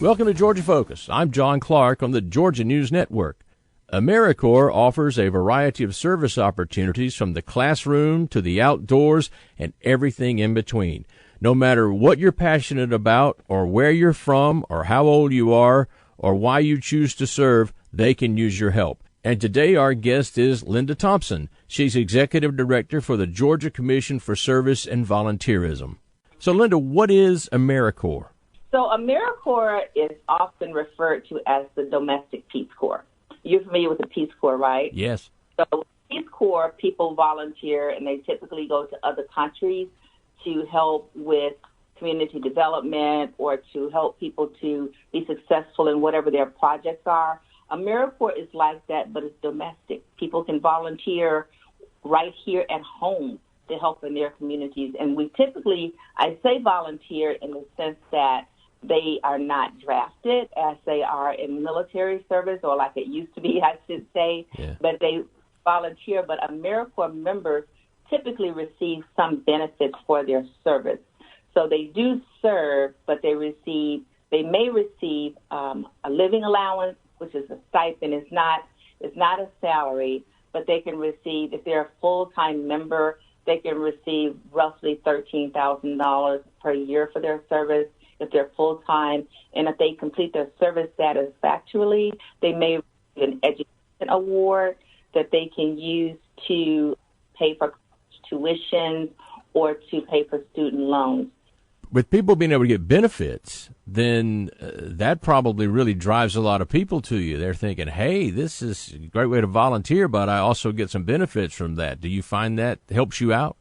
Welcome to Georgia Focus. I'm John Clark on the Georgia News Network. Americorps offers a variety of service opportunities from the classroom to the outdoors and everything in between. No matter what you're passionate about or where you're from or how old you are or why you choose to serve, they can use your help. And today our guest is Linda Thompson. She's Executive Director for the Georgia Commission for Service and Volunteerism. So, Linda, what is Americorps? So Americorps is often referred to as the domestic Peace Corps. You're familiar with the Peace Corps, right? Yes. So Peace Corps, people volunteer, and they typically go to other countries to help with community development or to help people to be successful in whatever their projects are. Americorps is like that, but it's domestic. People can volunteer right here at home to help in their communities. And we typically, I say volunteer in the sense that they are not drafted as they are in military service, or like it used to be, I should say, but they volunteer. But AmeriCorps members typically receive some benefits for their service. So they do serve, but they may receive a living allowance, which is a stipend. It's not a salary, but they can receive, if they're a full-time member, they can receive roughly $13,000 per year for their service if they're full-time. And if they complete their service satisfactorily, they may receive an education award that they can use to pay for tuition or to pay for student loans. With people being able to get benefits, then that probably really drives a lot of people to you. They're thinking, hey, this is a great way to volunteer, but I also get some benefits from that. Do you find that helps you out?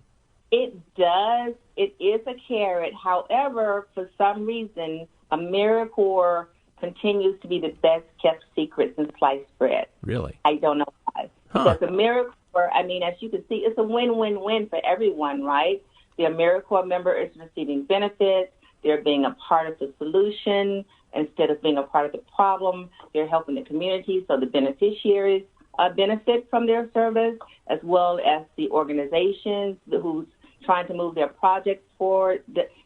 It does. It is a carrot. However, for some reason, AmeriCorps continues to be the best kept secret in sliced bread. Really? I don't know why. Because AmeriCorps, I mean, as you can see, it's a win-win-win for everyone, right? The AmeriCorps member is receiving benefits. They're being a part of the solution instead of being a part of the problem. They're helping the community, so the beneficiaries benefit from their service, as well as the organizations who's trying to move their projects forward.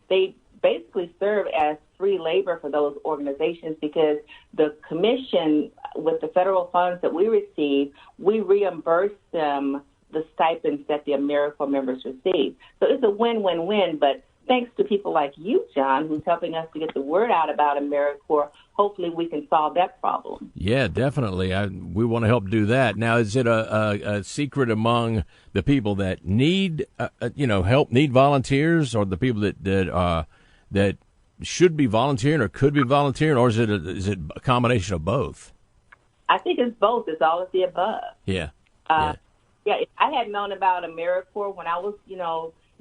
They basically serve as free labor for those organizations because the commission, with the federal funds that we receive, we reimburse them the stipends that the AmeriCorps members receive. So it's a win-win-win, but thanks to people like you, John, who's helping us to get the word out about AmeriCorps, hopefully we can solve that problem. Yeah, definitely. We want to help do that. Now, is it a secret among the people that need help, need volunteers, or the people that should be volunteering or could be volunteering, or is it a combination of both? I think it's both. It's all of the above. Yeah. Yeah, if I had known about AmeriCorps when I was,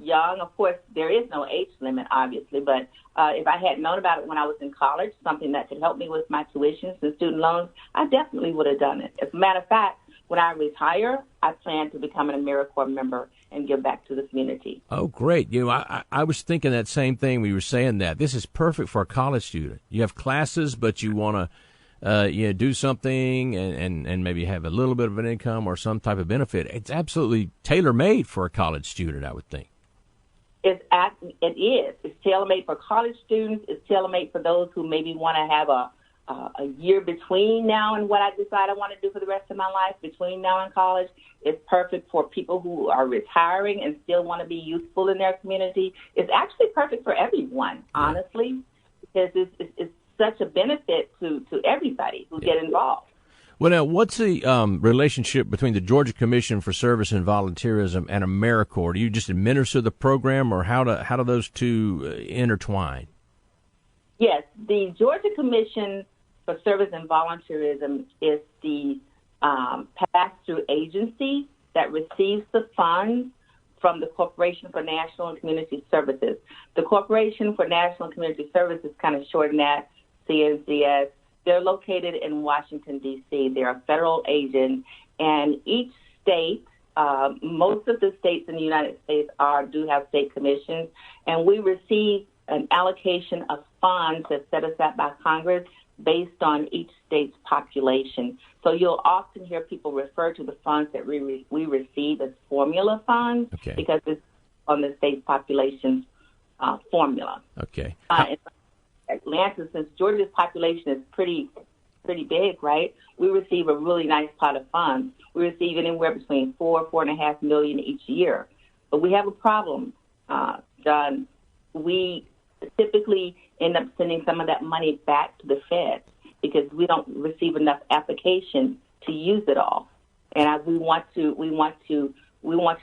young, of course, there is no age limit, obviously, but if I had known about it when I was in college, something that could help me with my tuitions and student loans, I definitely would have done it. As a matter of fact, when I retire, I plan to become an AmeriCorps member and give back to the community. Oh, great. I was thinking that same thing when you were saying that. This is perfect for a college student. You have classes, but you want to do something and maybe have a little bit of an income or some type of benefit. It's absolutely tailor-made for a college student, I would think. It is. It's tailor-made for college students. It's tailor-made for those who maybe want to have a year between now and what I decide I want to do for the rest of my life, between now and college. It's perfect for people who are retiring and still want to be useful in their community. It's actually perfect for everyone, honestly, because it's such a benefit to everybody who get involved. Well, now, what's the relationship between the Georgia Commission for Service and Volunteerism and AmeriCorps? Do you just administer the program, or how do those two intertwine? Yes, the Georgia Commission for Service and Volunteerism is the pass-through agency that receives the funds from the Corporation for National and Community Services. The Corporation for National and Community Services, kind of shortened that, CNCS. They're located in Washington, D.C. They're a federal agent, and each state, most of the states in the United States do have state commissions, and we receive an allocation of funds that's set aside by Congress based on each state's population. So you'll often hear people refer to the funds that we receive as formula funds because it's on the state's population formula. Okay. Atlanta, since Georgia's population is pretty big, right? We receive a really nice pot of funds. We receive anywhere between $4.5 million each year. But we have a problem, John. We typically end up sending some of that money back to the Fed because we don't receive enough applications to use it all. And we want to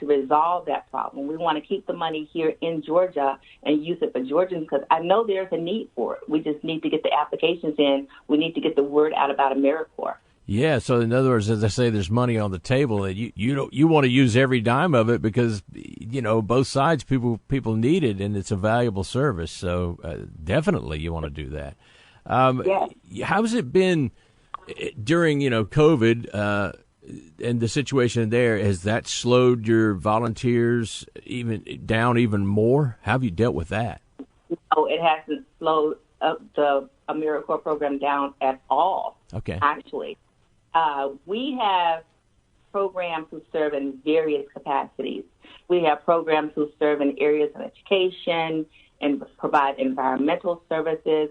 resolve that problem. We want to keep the money here in Georgia and use it for Georgians because I know there's a need for it. We just need to get the applications in. We need to get the word out about Americorps. Yeah, so in other words, as I say, there's money on the table, and you want to use every dime of it because both sides people need it, and it's a valuable service. So definitely, you want to do that. Yes. How's it been during COVID and the situation there? Has that slowed your volunteers even more? How have you dealt with that? No, it hasn't slowed the Americorps program down at all. Okay, actually. We have programs who serve in various capacities. We have programs who serve in areas of education and provide environmental services,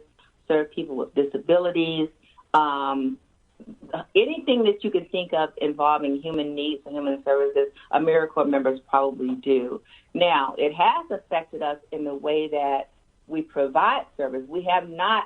serve people with disabilities, anything that you can think of involving human needs and human services, Americorps members probably do. Now, it has affected us in the way that we provide service. We have not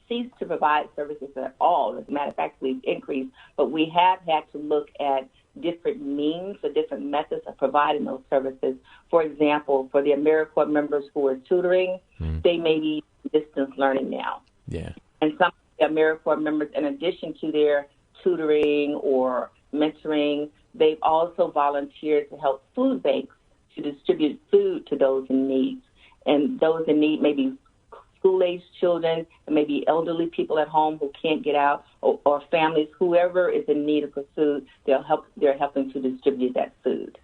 ceased to provide services at all. As a matter of fact, we've increased, but we have had to look at different means or different methods of providing those services. For example, for the Americorps members who are tutoring, they may be distance learning now. Yeah. And some of the Americorps members, in addition to their tutoring or mentoring, they've also volunteered to help food banks to distribute food to those in need. And those in need may be school-aged children, and maybe elderly people at home who can't get out, or families, whoever is in need of the food, they're helping to distribute that food.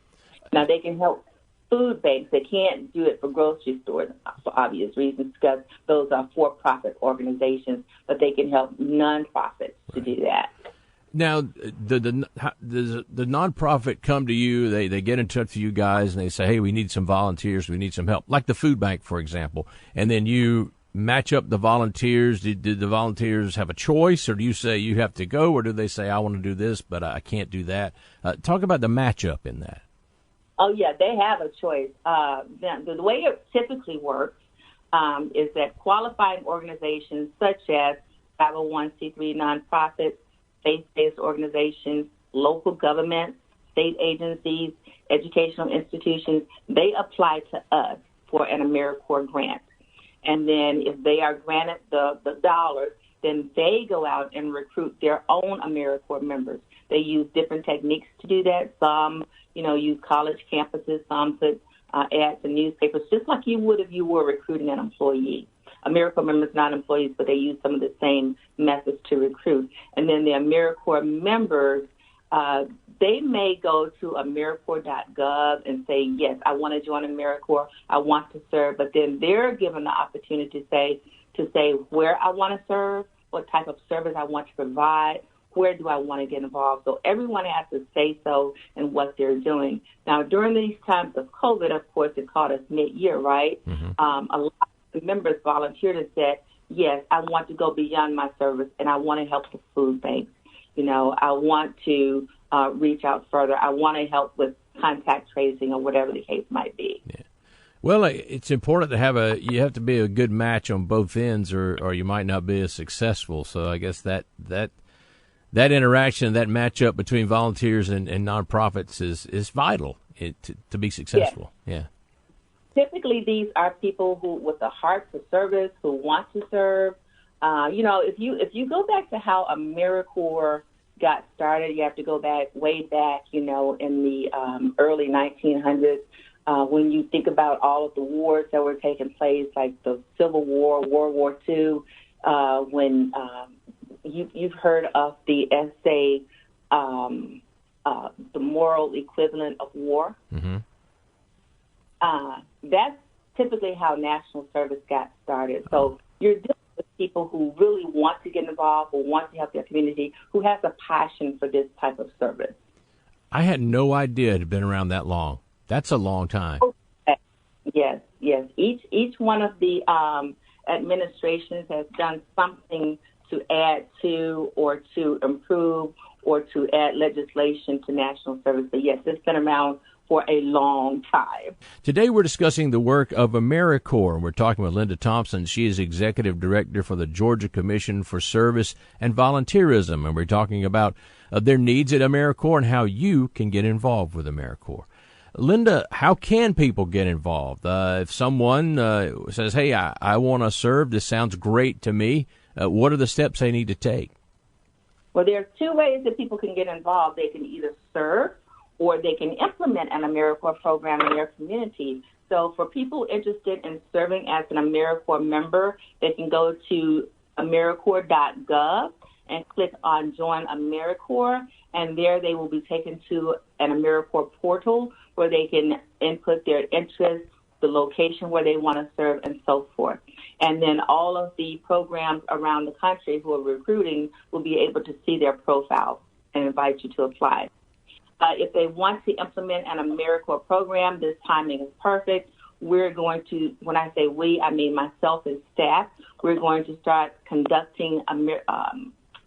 Now, they can help food banks. They can't do it for grocery stores for obvious reasons because those are for-profit organizations, but they can help nonprofits to do that. Now, the nonprofit come to you, they get in touch with you guys, and they say, hey, we need some volunteers, we need some help, like the food bank, for example, and then you match up the volunteers. Did the volunteers have a choice, or do you say you have to go, or do they say, I want to do this, but I can't do that? Talk about the matchup in that. Oh, yeah, they have a choice. The way it typically works is that qualifying organizations such as 501c3 nonprofits, faith-based organizations, local governments, state agencies, educational institutions, they apply to us for an Americorps grant. And then if they are granted the dollars, then they go out and recruit their own Americorps members. They use different techniques to do that. Some, use college campuses. Some put ads in newspapers, just like you would if you were recruiting an employee. Americorps members, not employees, but they use some of the same methods to recruit. And then the Americorps members, they may go to AmeriCorps.gov and say, yes, I want to join Americorps, I want to serve, but then they're given the opportunity to say where I want to serve, what type of service I want to provide, where do I want to get involved. So everyone has to say so in what they're doing. Now, during these times of COVID, of course, it caught us mid-year, right? Mm-hmm. A lot of members volunteered and said, yes, I want to go beyond my service, and I want to help the food banks. I want to reach out further. I want to help with contact tracing or whatever the case might be. Yeah. Well, it's important to you have to be a good match on both ends, or you might not be as successful. So I guess that interaction, that matchup between volunteers and nonprofits is vital to be successful. Yes. Yeah. Typically, these are people who, with a heart for service, who want to serve. If you go back to how Americorps got started, you have to go way back, in the early 1900s. When you think about all of the wars that were taking place, like the Civil War, World War II, when you've heard of the essay, The Moral Equivalent of War. Mm-hmm. That's typically how national service got started. So you're dealing with people who really want to get involved, who want to help their community, who has a passion for this type of service. I had no idea it had been around that long. That's a long time. Yes. Each one of the administrations has done something to add to or to improve or to add legislation to national service. But yes, it's been around for a long time. Today we're discussing the work of Americorps. We're talking with Linda Thompson. She is Executive Director for the Georgia Commission for Service and Volunteerism, and we're talking about their needs at Americorps and how you can get involved with Americorps. Linda, how can people get involved? If someone says, hey, I want to serve, this sounds great to me, what are the steps they need to take? Well, there are two ways that people can get involved. They can either serve or they can implement an AmeriCorps program in their community. So for people interested in serving as an AmeriCorps member, they can go to AmeriCorps.gov and click on Join AmeriCorps, and there they will be taken to an AmeriCorps portal where they can input their interests, the location where they want to serve, and so forth. And then all of the programs around the country who are recruiting will be able to see their profile and invite you to apply. If they want to implement an AmeriCorps program, this timing is perfect. We're going to, when I say we, I mean myself and staff, we're going to start conducting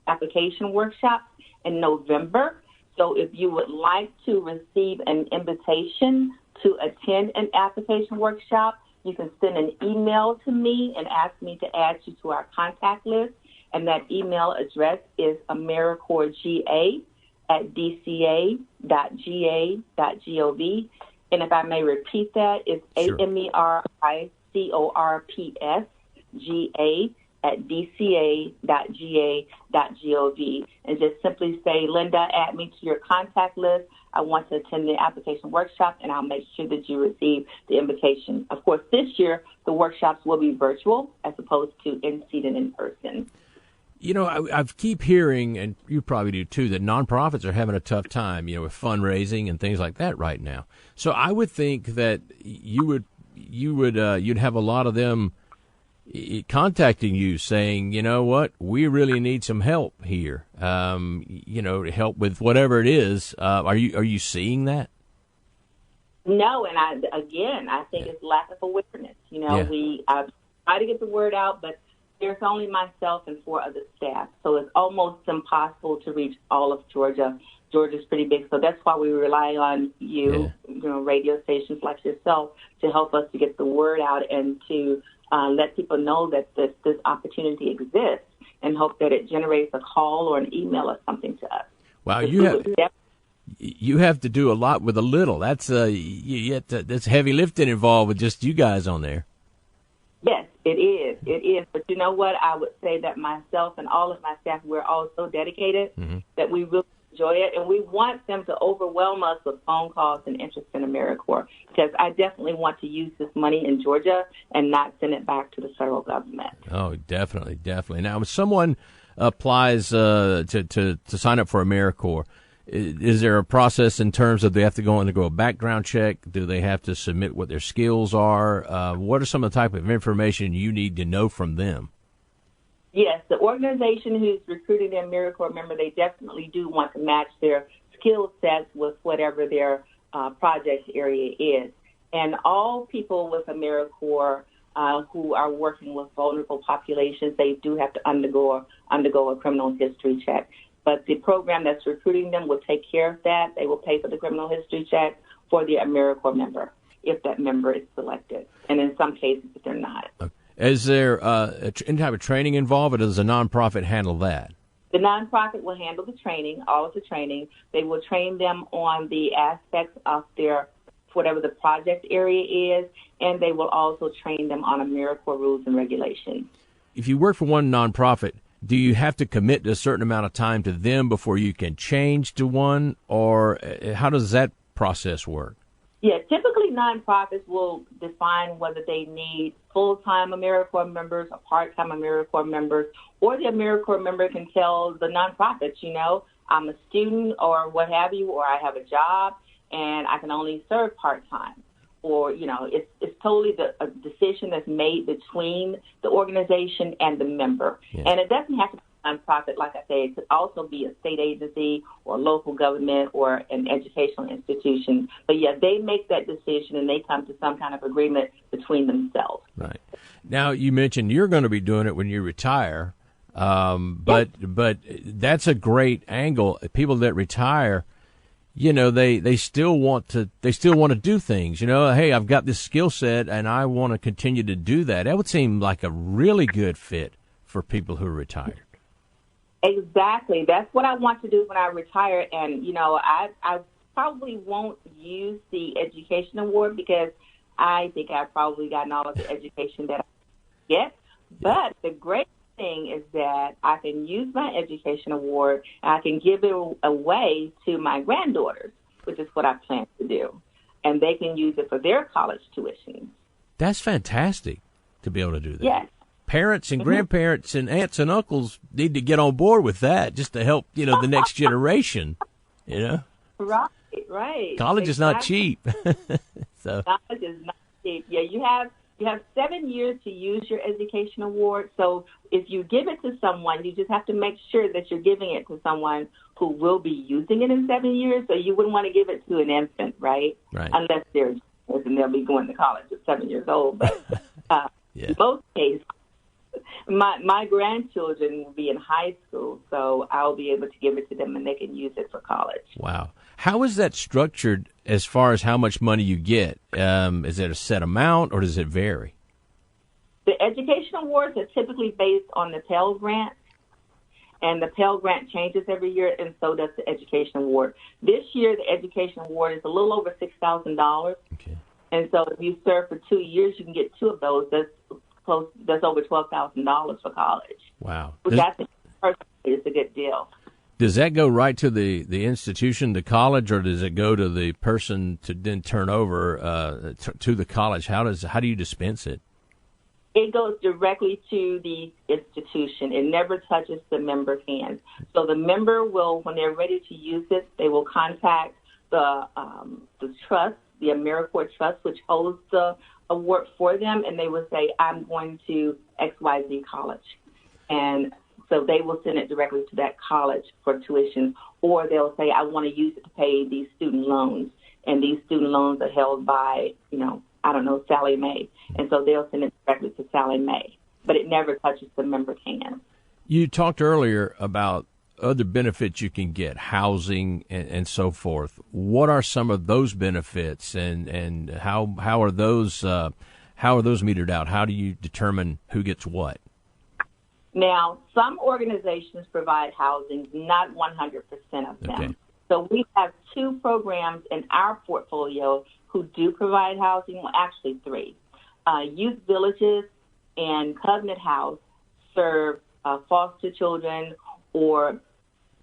application workshops in November. So if you would like to receive an invitation to attend an application workshop, you can send an email to me and ask me to add you to our contact list. And that email address is AmeriCorpsGA@dca.ga.gov. And if I may repeat that, it's Sure. AmeriCorpsGA@dca.ga.gov. And just simply say, Linda, add me to your contact list. I want to attend the application workshop, and I'll make sure that you receive the invitation. Of course, this year, the workshops will be virtual as opposed to in-seat and in-person. You know, I keep hearing, and you probably do too, that nonprofits are having a tough time, with fundraising and things like that right now. So I would think that you'd have a lot of them contacting you saying, you know what, we really need some help here, to help with whatever it is. Are you seeing that? No, and I think it's lack of awareness. We try to get the word out, but there's only myself and 4 other staff, so it's almost impossible to reach all of Georgia. Georgia's pretty big, so that's why we rely on you, radio stations like yourself, to help us to get the word out and to let people know that this opportunity exists, and hope that it generates a call or an email or something to us. Wow, you have to do a lot with a little. That's that's heavy lifting involved with just you guys on there. Yes, it is. It is. But you know what? I would say that myself and all of my staff, we're all so dedicated that we really enjoy it. And we want them to overwhelm us with phone calls and interest in AmeriCorps, because I definitely want to use this money in Georgia and not send it back to the federal government. Oh, definitely. Now, if someone applies to sign up for AmeriCorps, is there a process in terms of they have to go a background check? Do they have to submit what their skills are? What are some of the type of information you need to know from them? Yes, the organization who's recruiting their AmeriCorps member, they definitely do want to match their skill sets with whatever their project area is. And all people with AmeriCorps who are working with vulnerable populations, they do have to undergo a criminal history check. But the program that's recruiting them will take care of that. They will pay for the criminal history check for the AmeriCorps member, if that member is selected. And in some cases, if they're not. Is there any type of training involved, or does a nonprofit handle that? The nonprofit will handle the training, all of the training. They will train them on the aspects of their, whatever the project area is, and they will also train them on AmeriCorps rules and regulations. If you work for one nonprofit, do you have to commit to a certain amount of time to them before you can change to one, or how does that process work? Yeah, typically nonprofits will define whether they need full-time AmeriCorps members or part-time AmeriCorps members, or the AmeriCorps member can tell the nonprofit, I'm a student or what have you, or I have a job and I can only serve part-time. Or, it's totally a decision that's made between the organization and the member. Yeah. And it doesn't have to be nonprofit, like I said, it could also be a state agency or local government or an educational institution. But, yeah, they make that decision and they come to some kind of agreement between themselves. Right. Now, you mentioned you're going to be doing it when you retire, but that's a great angle. People that retire, they still want to do things. Hey, I've got this skill set and I want to continue to do that. That would seem like a really good fit for people who are retired. Exactly. That's what I want to do when I retire. And, I probably won't use the education award because I think I've probably gotten all of the education that I get. But the great thing is that I can use my education award and I can give it away to my granddaughters, which is what I plan to do. And they can use it for their college tuition. That's fantastic to be able to do that. Yes. Parents and grandparents and aunts and uncles need to get on board with that just to help, the next generation, Right. College is not cheap. So. College is not cheap. Yeah, you have 7 years to use your education award. So if you give it to someone, you just have to make sure that you're giving it to someone who will be using it in 7 years. So you wouldn't want to give it to an infant, right? Right. Unless and they'll be going to college at 7 years old. But in most cases, my grandchildren will be in high school, so I'll be able to give it to them and they can use it for college. Wow. How is that structured as far as how much money you get? Is it a set amount or does it vary? The education awards are typically based on the Pell Grant, and the Pell Grant changes every year, and so does the education award. This year, the education award is a little over $6,000. Okay. And so if you serve for 2 years, you can get two of those. That's over $12,000 for college. Wow. Which I think personally is a good deal. Does that go right to the institution, the college, or does it go to the person to then turn over to the college? How do you dispense it? It goes directly to the institution. It never touches the member's hands. So the member will, when they're ready to use it, they will contact the trust, the Americorps Trust, which holds the award for them, and they will say, I'm going to XYZ college. And so they will send it directly to that college for tuition, or they'll say, I want to use it to pay these student loans. And these student loans are held by, Sallie Mae. And so they'll send it directly to Sallie Mae. But it never touches the member's hands. You talked earlier about other benefits you can get, housing and so forth. What are some of those benefits, and how are those metered out? How do you determine who gets what? Now, some organizations provide housing, not 100% of them. Okay. So we have two programs in our portfolio who do provide housing. Well, actually three. Youth Villages and Covenant House serve foster children or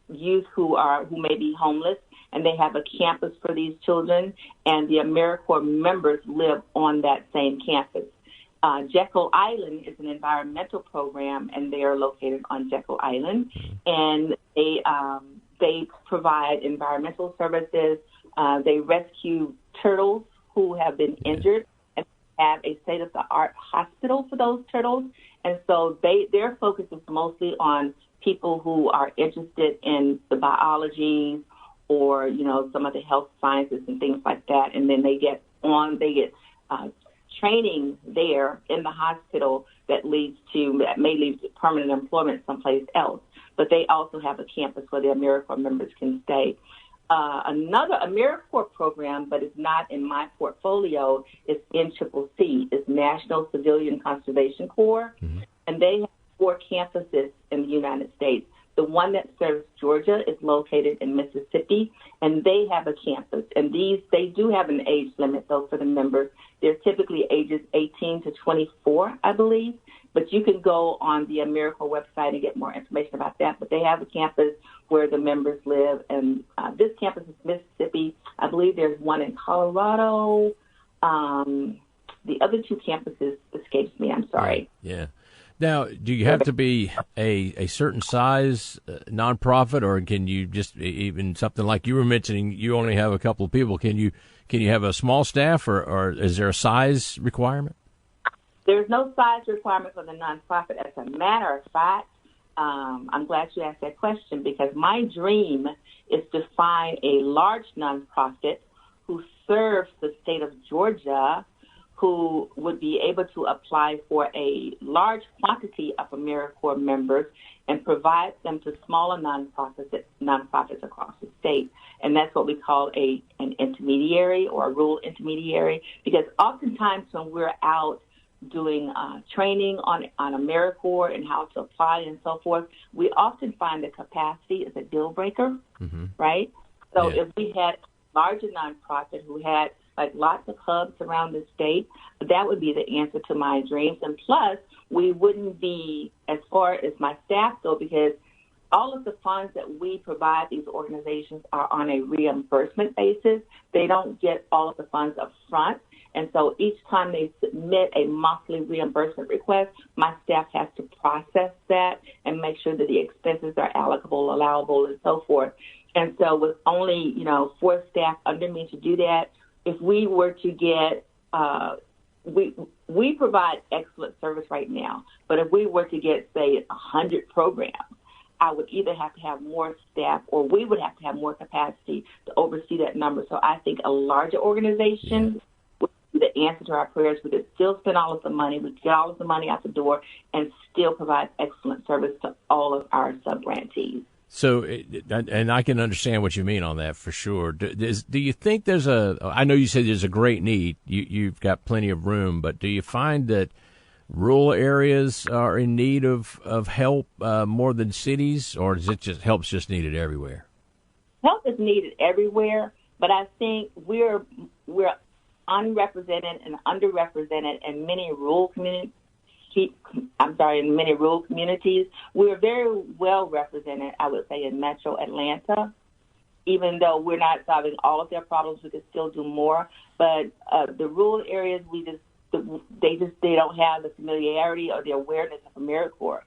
youth who may be homeless, and they have a campus for these children, and the AmeriCorps members live on that same campus. Jekyll Island is an environmental program, and they are located on Jekyll Island, and they provide environmental services. They rescue turtles who have been injured and have a state-of-the-art hospital for those turtles, and so their focus is mostly on people who are interested in the biology or, some of the health sciences and things like that. And then they get training there in the hospital that may lead to permanent employment someplace else. But they also have a campus where the AmeriCorps members can stay. Another AmeriCorps program, but it's not in my portfolio, is NCCC. It's National Civilian Conservation Corps. Mm-hmm. And they have 4 campuses in the United States. The one that serves Georgia is located in Mississippi, and they have a campus. And they do have an age limit, though, for the members. They're typically ages 18 to 24, I believe. But you can go on the AmeriCorps website and get more information about that. But they have a campus where the members live, and this campus is Mississippi. I believe there's one in Colorado. The other 2 campuses escapes me. I'm sorry. Yeah. Now, do you have to be a certain size nonprofit, or can you just, even something like you were mentioning, you only have a couple of people? Can you have a small staff, or is there a size requirement? There's no size requirement for the nonprofit. As a matter of fact, I'm glad you asked that question, because my dream is to find a large nonprofit who serves the state of Georgia, who would be able to apply for a large quantity of AmeriCorps members and provide them to smaller nonprofits across the state. And that's what we call an intermediary, or a rural intermediary, because oftentimes when we're out doing training on AmeriCorps and how to apply and so forth, we often find that capacity is a deal breaker, right? So if we had a larger nonprofit who had like lots of hubs around the state, that would be the answer to my dreams. And plus, we wouldn't be, as far as my staff go, because all of the funds that we provide these organizations are on a reimbursement basis. They don't get all of the funds up front. And so each time they submit a monthly reimbursement request, my staff has to process that and make sure that the expenses are allocable, allowable, and so forth. And so with only, 4 staff under me to do that, if we were to get, we provide excellent service right now, but if we were to get, say, 100 programs, I would either have to have more staff, or we would have to have more capacity to oversee that number. So I think a larger organization would be the answer to our prayers. We could still spend all of the money, we could get all of the money out the door, and still provide excellent service to all of our sub-grantees. So, and I can understand what you mean on that for sure. Do you think there's I know you said there's a great need, you've got plenty of room, but do you find that rural areas are in need of help more than cities, or is it help's just needed everywhere? Help is needed everywhere, but I think we're unrepresented and underrepresented in many rural communities. In many rural communities. We're very well represented, I would say, in Metro Atlanta. Even though we're not solving all of their problems, we could still do more. But the rural areas, they don't have the familiarity or the awareness of AmeriCorps.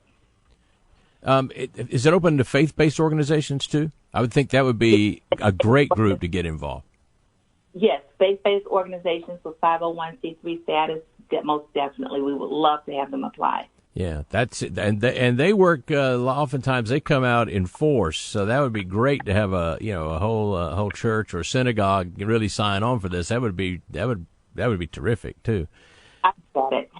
Is it open to faith-based organizations too? I would think that would be a great group to get involved. Yes, faith-based organizations with 501c3 status. Most definitely, we would love to have them apply. Yeah, that's it. And they work. Oftentimes, they come out in force. So that would be great to have a whole church or synagogue really sign on for this. That would be terrific too. I got it.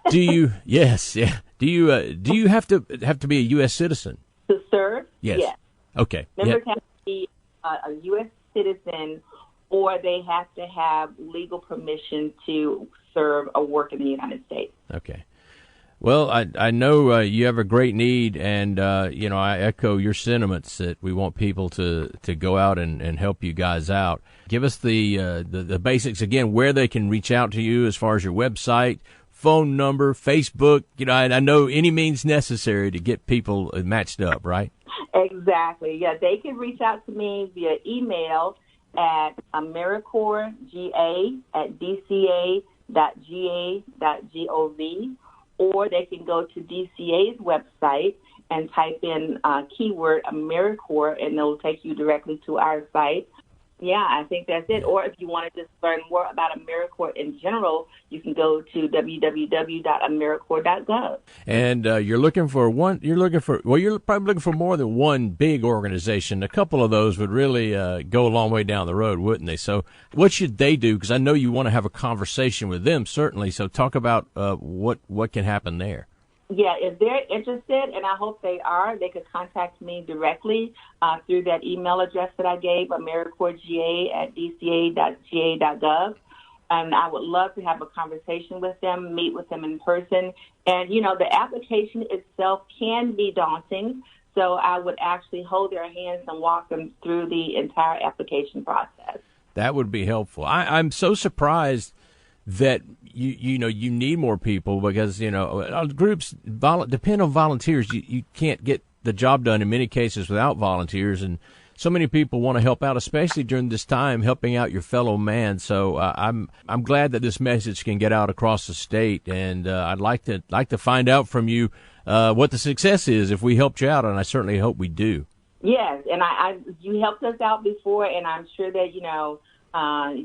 Do you? Yes. Yeah. Do you have to be a U.S. citizen to serve? Yes. Okay. Members have to be a U.S. citizen, or they have to have legal permission to serve or work in the United States. Okay. Well, I know you have a great need, and I echo your sentiments that we want people to go out and help you guys out. Give us the basics again, where they can reach out to you as far as your website, phone number, Facebook. I know any means necessary to get people matched up, right? Exactly. Yeah, they can reach out to me via email at AmeriCorps@dca.ga.gov, or they can go to DCA's website and type in keyword AmeriCorps, and it'll take you directly to our site. Yeah, I think that's it. Or if you want to just learn more about AmeriCorps in general, you can go to www.americorps.gov. And you're probably looking for more than one big organization. A couple of those would really go a long way down the road, wouldn't they? So what should they do? Because I know you want to have a conversation with them, certainly. So talk about what can happen there. Yeah, if they're interested, and I hope they are, they could contact me directly through that email address that I gave, AmeriCorpsGA@dca.ga.gov. And I would love to have a conversation with them, meet with them in person. And, the application itself can be daunting, so I would actually hold their hands and walk them through the entire application process. That would be helpful. I'm so surprised that you need more people, because groups depend on volunteers. You can't get the job done in many cases without volunteers, and so many people want to help out, especially during this time, helping out your fellow man. So I'm glad that this message can get out across the state, and I'd like to find out from you what the success is if we helped you out, and I certainly hope we do. Yes, and you helped us out before, and I'm sure that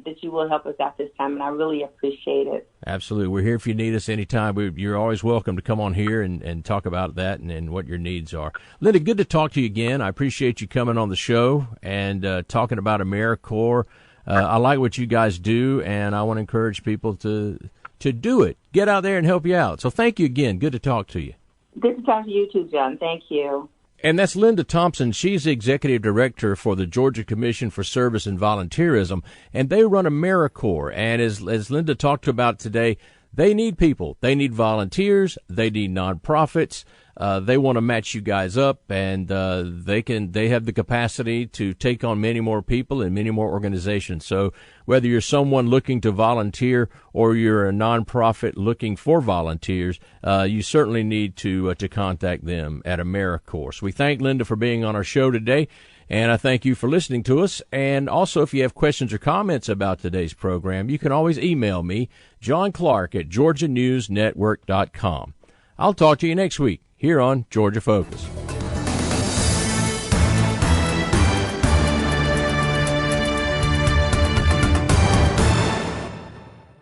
that you will help us out this time, and I really appreciate it. Absolutely. We're here if you need us anytime. You're always welcome to come on here and talk about that and what your needs are. Linda, good to talk to you again. I appreciate you coming on the show and talking about AmeriCorps. I like what you guys do, and I want to encourage people to do it. Get out there and help you out. So thank you again. Good to talk to you. Good to talk to you too, John. Thank you. And that's Linda Thompson. She's the executive director for the Georgia Commission for Service and Volunteerism, and they run AmeriCorps. And as Linda talked about today, they need people. They need volunteers. They need nonprofits. They want to match you guys up, and they have the capacity to take on many more people and many more organizations. So whether you're someone looking to volunteer or you're a nonprofit looking for volunteers, you certainly need to contact them at AmeriCorps. So we thank Linda for being on our show today, and I thank you for listening to us. And also, if you have questions or comments about today's program, you can always email me, John Clark at GeorgiaNewsNetwork.com. I'll talk to you next week here on Georgia Focus.